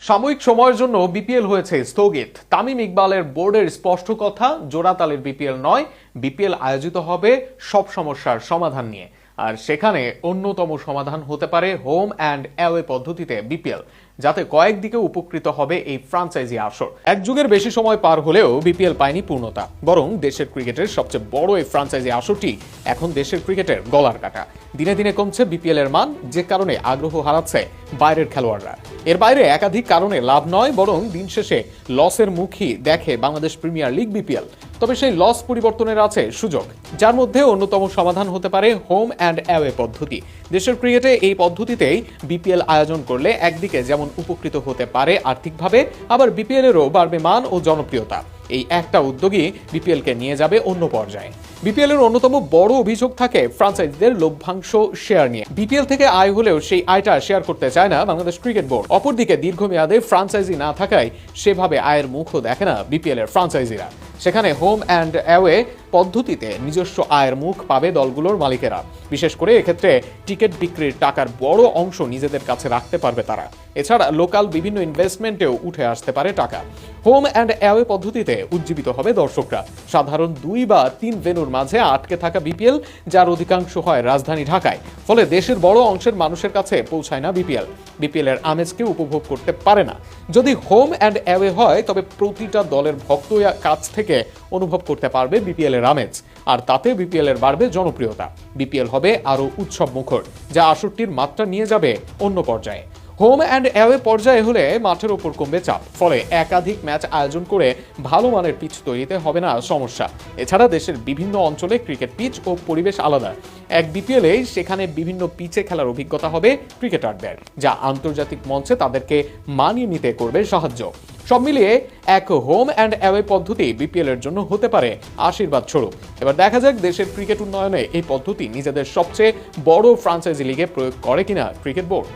সাময়িক সময়ের জন্য বিপিএল হয়েছে স্থগিত। তামিম ইকবালের বোর্ডের স্পষ্ট কথা, জোড়াতালের বিপিএল নয়, বিপিএল আয়োজিত হবে সব সমস্যার সমাধান নিয়ে। আর সেখানে অন্যতম সমাধান হতে পারে হোম অ্যান্ড অ্যাওয়ে পদ্ধতিতে বিপিএল, যাতে কয়েকদিকে উপকৃত হবে এই ফ্রাঞ্চাইজি আসর। এক যুগের বেশি সময় পার হলেও বিপিএল পায়নি পূর্ণতা, বরং দেশের ক্রিকেটের সবচেয়ে বড় এই ফ্রাঞ্চাইজি আসরটি এখন দেশের ক্রিকেটের গলার কাটা। দিনে দিনে কমছে বিপিএল এর মান, যে কারণে আগ্রহ হারাচ্ছে বাইরের খেলোয়াড়রা। এর বাইরে একাধিক কারণে লাভ নয়, বরং দিন শেষে লসের মুখই দেখে বাংলাদেশ প্রিমিয়ার লিগ বিপিএল। তবে সেই লস পরিবর্তনের আছে সুযোগ, যার মধ্যে অন্যতম সমাধান হতে পারে হোম অ্যান্ড অ্যাওয়ে পদ্ধতি। দেশের ক্রিকেটে এই পদ্ধতিতেই বিপিএল আয়োজন করলে একদিকে যেমন উপকৃত হতে পারে আর্থিকভাবে, আবার বিপিএল এরও বাড়বে মান ও জনপ্রিয়তা। এই একটা উদ্যোগই বিপিএল কে নিয়ে যাবে অন্য পর্যায়ে। বিপিএল এর অন্যতম বড় অভিযোগ থাকে ফ্রাঞ্চাইজিদের লভ্যাংশ শেয়ার নিয়ে। বিপিএল থেকে আয় হলেও সেই আয়টা শেয়ার করতে চায় না বাংলাদেশ ক্রিকেট বোর্ড। অপরদিকে দীর্ঘমেয়াদে ফ্রাঞ্চাইজি না থাকায় সেভাবে আয়ের মুখও দেখে না বিপিএল এর ফ্রাঞ্চাইজিরা। সেখানে হোম অ্যান্ড অ্যাওয়ে পদ্ধতিতে নিজস্ব আয়ের মুখ পাবে দলগুলোর মালিকেরা। বিশেষ করে এক্ষেত্রে টিকিট বিক্রির টাকার বড় অংশ নিজেদের কাছে রাখতে পারবে তারা। এছাড়া লোকাল বিভিন্ন ইনভেস্টমেন্টেও উঠে আসতে পারে টাকা। হোম অ্যান্ড অ্যাওয়ে পদ্ধতিতে উজ্জীবিত হবে দর্শকরা। সাধারণ 2 বা 3 ভেন্যুর মাঝে আটকে থাকা বিপিএল, যার অধিকাংশ হয় রাজধানী ঢাকায়, ফলে দেশের বড় অংশের মানুষের কাছে পৌঁছায় না বিপিএল এর আমেজকে উপভোগ করতে পারে না। যদি হোম অ্যান্ড অ্যাওয়ে হয়, তবে প্রতিটা দলের ভক্তরা কাছ থেকে অনুভব করতে পারবে বিপিএল এর আমেজ, আর তাতে বিপিএল এর বাড়বে জনপ্রিয়তা। বিপিএল হবে আরো উৎসব মুখর, যা আসরটির মাত্রা নিয়ে যাবে অন্য পর্যায়ে। হোম অ্যান্ড অ্যাওয়ে পর্যায়ে হলে মাঠের ওপর কমবে চাপ, ফলে একাধিক ম্যাচ আয়োজন করে ভালো মানের পিচ তৈরিতে হবে না সমস্যা। এছাড়া দেশের বিভিন্ন অঞ্চলে ক্রিকেট পিচ ও পরিবেশ আলাদা। এক বিপিএলে সেখানে বিভিন্ন পিচে খেলার অভিজ্ঞতা হবে ক্রিকেটারদের, যা আন্তর্জাতিক মঞ্চে তাদেরকে মানিয়ে নিতে করবে সাহায্য। সব মিলিয়ে এক হোম অ্যান্ড অ্যাওয়ে পদ্ধতি বিপিএল এর জন্য হতে পারে আশীর্বাদ স্বরূপ। এবার দেখা যাক দেশের ক্রিকেট উন্নয়নে এই পদ্ধতি নিজেদের সবচেয়ে বড় ফ্রাঞ্চাইজি লিগে প্রয়োগ করে কিনা ক্রিকেট বোর্ড।